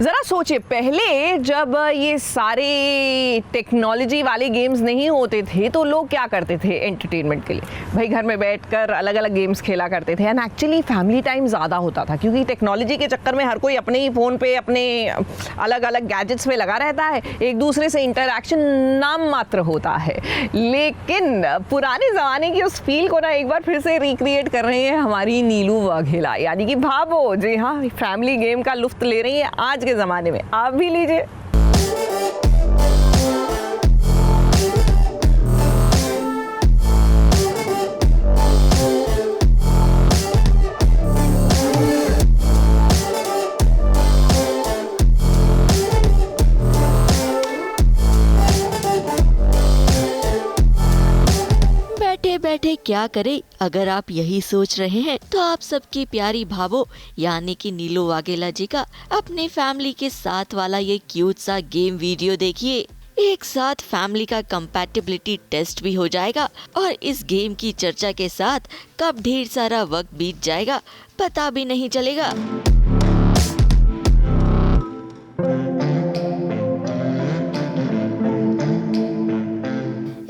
ज़रा सोचिए, पहले जब ये सारे टेक्नोलॉजी वाले गेम्स नहीं होते थे तो लोग क्या करते थे एंटरटेनमेंट के लिए? भाई घर में बैठकर अलग अलग गेम्स खेला करते थे। एंड एक्चुअली फैमिली टाइम ज़्यादा होता था, क्योंकि टेक्नोलॉजी के चक्कर में हर कोई अपने ही फ़ोन पे, अपने अलग अलग गैजेट्स पे लगा रहता है। एक दूसरे से इंटरैक्शन नाम मात्र होता है। लेकिन पुराने ज़माने की उस फील को ना एक बार फिर से रिक्रिएट कर रहे हैं हमारी नीलू वाघेला, यानी कि भाभो। जी हाँ, फैमिली गेम का लुत्फ ले रही है आज के ज़माने में। आप भी लीजिए। बैठे बैठे क्या करें, अगर आप यही सोच रहे हैं तो आप सबकी प्यारी भाभो यानी कि नीलू वाघेला जी का अपने फैमिली के साथ वाला ये क्यूट सा गेम वीडियो देखिए। एक साथ फैमिली का कंपैटिबिलिटी टेस्ट भी हो जाएगा और इस गेम की चर्चा के साथ कब ढेर सारा वक्त बीत जाएगा पता भी नहीं चलेगा।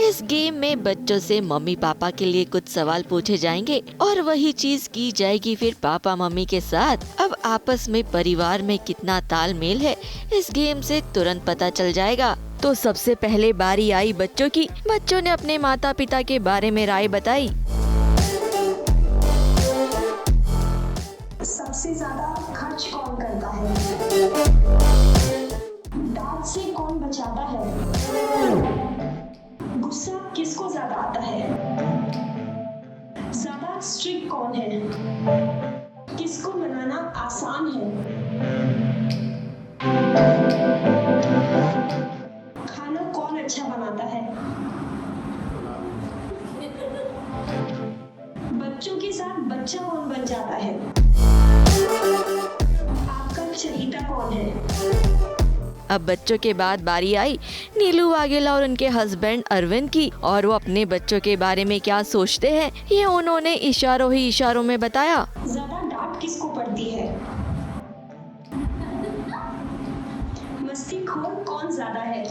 इस गेम में बच्चों से मम्मी पापा के लिए कुछ सवाल पूछे जाएंगे और वही चीज की जाएगी फिर पापा मम्मी के साथ। अब आपस में परिवार में कितना तालमेल है इस गेम से तुरंत पता चल जाएगा। तो सबसे पहले बारी आई बच्चों की। बच्चों ने अपने माता पिता के बारे में राय बताई। सबसे ज्यादा खर्च कौन करता है? डांट से कौन बचाता है? गुस्सा किसको ज्यादा आता है? ज्यादा स्ट्रिक्ट कौन है? किसको मनाना आसान है? खाना कौन अच्छा बनाता है? बच्चों के साथ बच्चा कौन बन जाता है? आपका चहेता कौन है? अब बच्चों के बाद बारी आई नीलू वाघेला और उनके हस्बैंड अरविंद की, और वो अपने बच्चों के बारे में क्या सोचते हैं ये उन्होंने इशारों ही इशारों में बताया। ज्यादा डांट किसको पड़ती है? मस्तीखोर कौन ज्यादा है?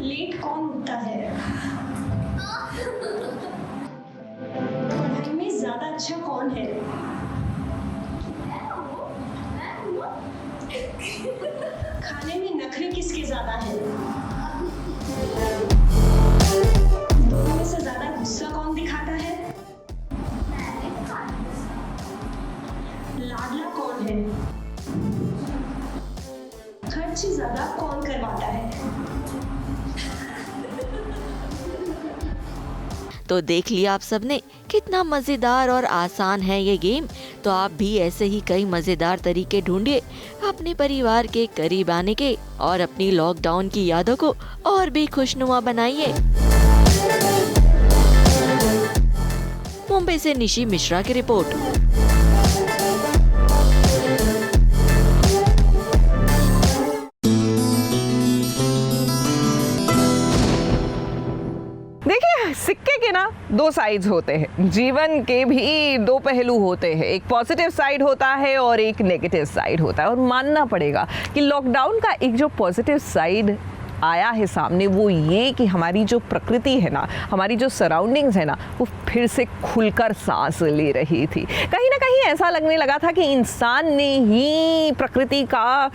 लेट कौन उठता है? पढ़ाई में ज्यादा अच्छा कौन है? खाने में नखरे किसके ज्यादा है? दोनों में से ज्यादा गुस्सा कौन दिखाता है? लाडला कौन है? खर्च ज्यादा कौन करवाता है? तो देख लिया आप सबने कितना मजेदार और आसान है ये गेम। तो आप भी ऐसे ही कई मजेदार तरीके ढूंढिए अपने परिवार के करीब आने के और अपनी लॉकडाउन की यादों को और भी खुशनुमा बनाइए। मुंबई से निशी मिश्रा की रिपोर्ट। देखिए, सिक्के के ना दो साइड्स होते हैं। जीवन के भी दो पहलू होते हैं। एक पॉजिटिव साइड होता है और एक नेगेटिव साइड होता है। और मानना पड़ेगा कि लॉकडाउन का एक जो पॉजिटिव साइड आया है सामने, वो ये कि हमारी जो प्रकृति है ना, हमारी जो सराउंडिंग्स है ना, वो फिर से खुलकर सांस ले रही थी। कहीं ना कहीं ऐसा लगने लगा था कि इंसान ने ही प्रकृति का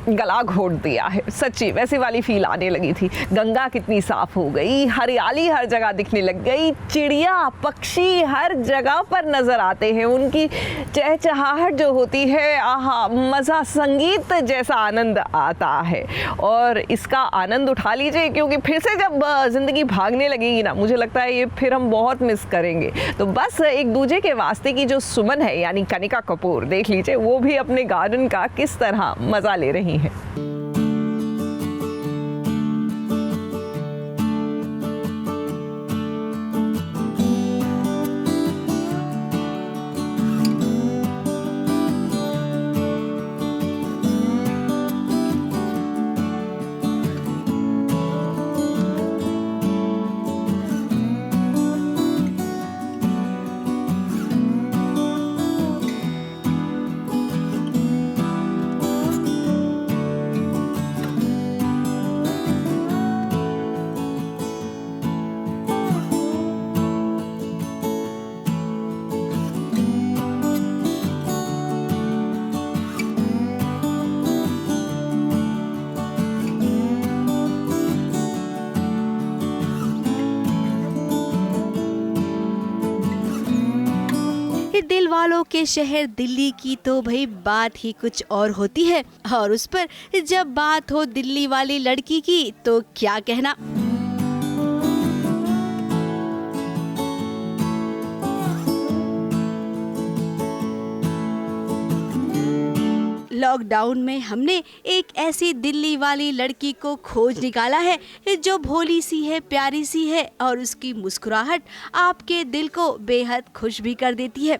गला घोट दिया है। सच्ची वैसी वाली फील आने लगी थी। गंगा कितनी साफ हो गई, हरियाली हर जगह दिखने लग गई, चिड़िया पक्षी हर जगह पर नजर आते हैं। उनकी चहचहाहट जो होती है, आहा मज़ा, संगीत जैसा आनंद आता है। और इसका आनंद उठा लीजिए, क्योंकि फिर से जब ज़िंदगी भागने लगेगी ना, मुझे लगता है ये फिर हम बहुत मिस करेंगे। तो बस एक दूजे के वास्ते की जो सुमन है यानी कनिका कपूर, देख लीजिए वो भी अपने गार्डन का किस तरह मज़ा ले रही है। दिल वालों के शहर दिल्ली की तो भाई बात ही कुछ और होती है, और उस पर जब बात हो दिल्ली वाली लड़की की तो क्या कहना। लॉकडाउन में हमने एक ऐसी दिल्ली वाली लड़की को खोज निकाला है जो भोली सी है, प्यारी सी है, और उसकी मुस्कुराहट आपके दिल को बेहद खुश भी कर देती है।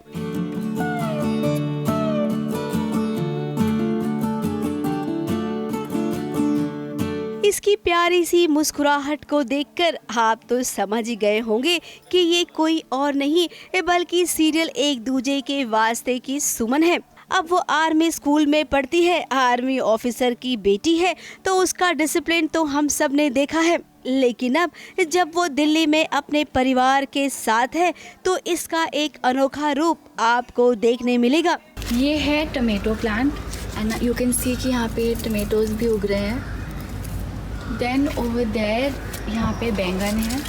इसकी प्यारी सी मुस्कुराहट को देखकर आप तो समझ ही गए होंगे कि ये कोई और नहीं बल्कि सीरियल एक दूजे के वास्ते की सुमन है। अब वो आर्मी स्कूल में पढ़ती है, आर्मी ऑफिसर की बेटी है, तो उसका डिसिप्लिन तो हम सब ने देखा है। लेकिन अब जब वो दिल्ली में अपने परिवार के साथ है तो इसका एक अनोखा रूप आपको देखने मिलेगा। ये है tomato plant and you can see कि यहाँ पे टमेटोज भी उग रहे हैं। देन ओवर देयर यहाँ पे बैंगन है।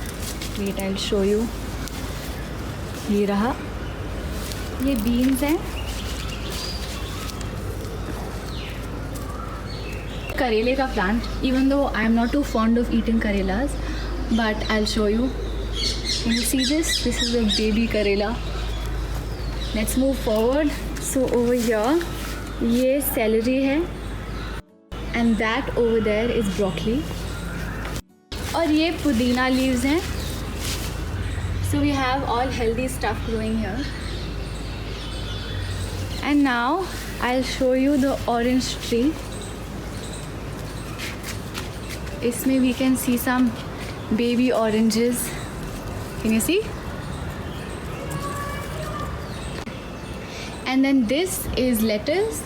Wait I will show you. ये रहा, ये बीन्स हैं। करेले का plant, even though I am not too fond of eating karelas, but I will show you. Can you see this? This is a baby karela. Let's move forward. So over here ये celery है and that over there is broccoli, और ये पुदीना leaves हैं। So we have all healthy stuff growing here. And now I will show you the orange tree. इसमें we can see some baby oranges. Can you see? And then this is lettuce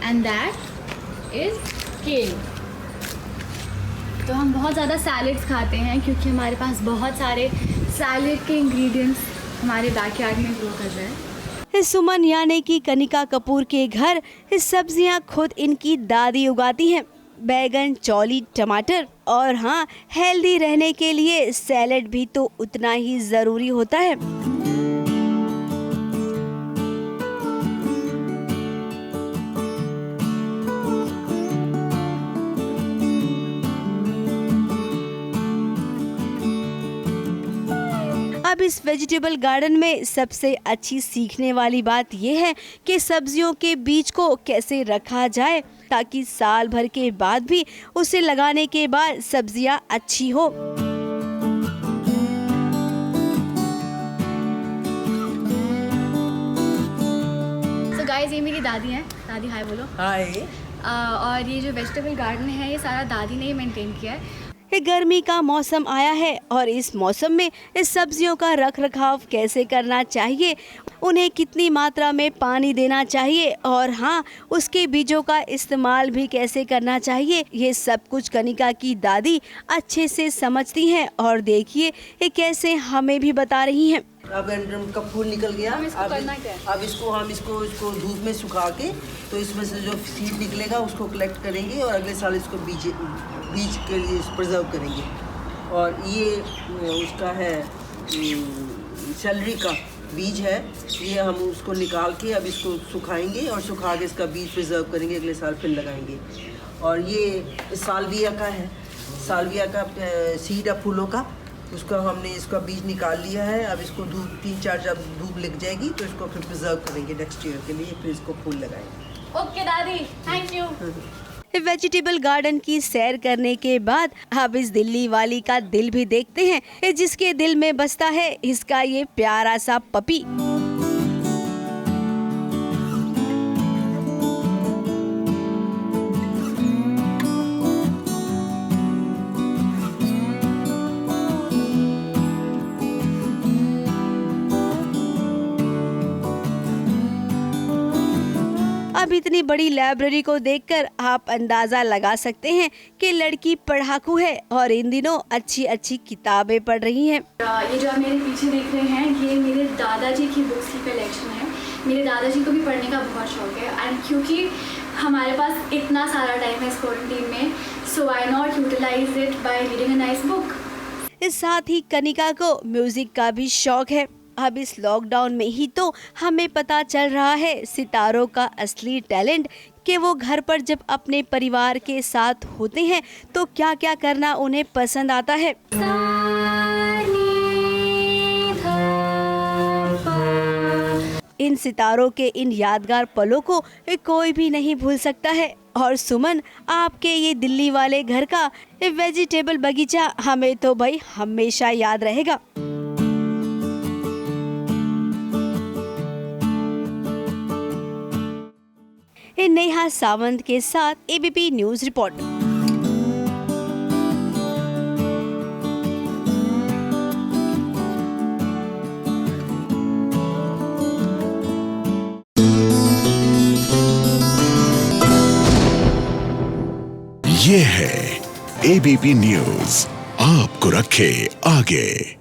and that is kale. तो हम बहुत ज़्यादा salads खाते हैं क्योंकि हमारे पास बहुत सारे सैलेड के इंग्रेडिएंट्स हमारे बैकयार्ड में ग्रो कर रहे हैं। सुमन यानी कि कनिका कपूर के घर सब्जियां खुद इनकी दादी उगाती हैं। बैगन, चौली, टमाटर, और हाँ, हेल्दी रहने के लिए सैलेड भी तो उतना ही ज़रूरी होता है। अब इस वेजिटेबल गार्डन में सबसे अच्छी सीखने वाली बात यह है कि सब्जियों के बीज को कैसे रखा जाए ताकि साल भर के बाद भी उसे लगाने के बाद सब्जियां अच्छी हो। So guys, ये मेरी दादी हैं। दादी हाय बोलो। हाय। और ये जो वेजिटेबल गार्डन है ये सारा दादी ने ही मेंटेन किया है। गर्मी का मौसम आया है और इस मौसम में इस सब्जियों का रखरखाव कैसे करना चाहिए, उन्हें कितनी मात्रा में पानी देना चाहिए, और हाँ, उसके बीजों का इस्तेमाल भी कैसे करना चाहिए, ये सब कुछ कनिका की दादी अच्छे से समझती हैं। और देखिए ये कैसे हमें भी बता रही हैं। अब एंड्रम का फूल निकल गया। हम इसको करना क्या है? अब इसको धूप में सुखा के, तो इसमें से जो सीड निकलेगा उसको कलेक्ट करेंगे और अगले साल इसको बीज के लिए प्रिजर्व करेंगे। और ये उसका है सेलरी का बीज है, ये हम उसको निकाल के अब इसको सुखाएंगे और सुखा के इसका बीज प्रिजर्व करेंगे, अगले साल फिर लगाएंगे। और ये सालविया का है, सालविया का सीड है फूलों का, उसका हमने इसका बीज निकाल लिया है। अब इसको धूप 3-4 जब धूप लग जाएगी तो इसको फिर प्रिजर्व करेंगे नेक्स्ट ईयर के लिए, फिर इसको फूल लगाएंगे। ओके दादी, थैंक यू। वेजिटेबल गार्डन की सैर करने के बाद अब इस दिल्ली वाली का दिल भी देखते हैं, जिसके दिल में बसता है इसका ये प्यारा सा पपी। अब इतनी बड़ी लाइब्रेरी को देखकर आप अंदाजा लगा सकते हैं कि लड़की पढ़ाकू है और इन दिनों अच्छी अच्छी किताबें पढ़ रही हैं। ये जो आप मेरे पीछे देख रहे हैं ये मेरे दादाजी की बुक्स की कलेक्शन है। मेरे दादाजी को भी पढ़ने का बहुत शौक है एंड क्योंकि हमारे पास इतना सारा टाइम है इस क्वारंटीन में, so I not utilise it by reading a nice book. इस साथ ही कनिका को म्यूजिक का भी शौक है अब इस लॉकडाउन में ही तो हमें पता चल रहा है सितारों का असली टैलेंट, कि वो घर पर जब अपने परिवार के साथ होते हैं तो क्या क्या करना उन्हें पसंद आता है। इन सितारों के इन यादगार पलों को कोई भी नहीं भूल सकता है। और सुमन, आपके ये दिल्ली वाले घर का वेजिटेबल बगीचा हमें तो भाई हमेशा याद रहेगा। नेहा सावंत के साथ एबीपी न्यूज रिपोर्ट। ये है एबीपी न्यूज, आपको रखे आगे।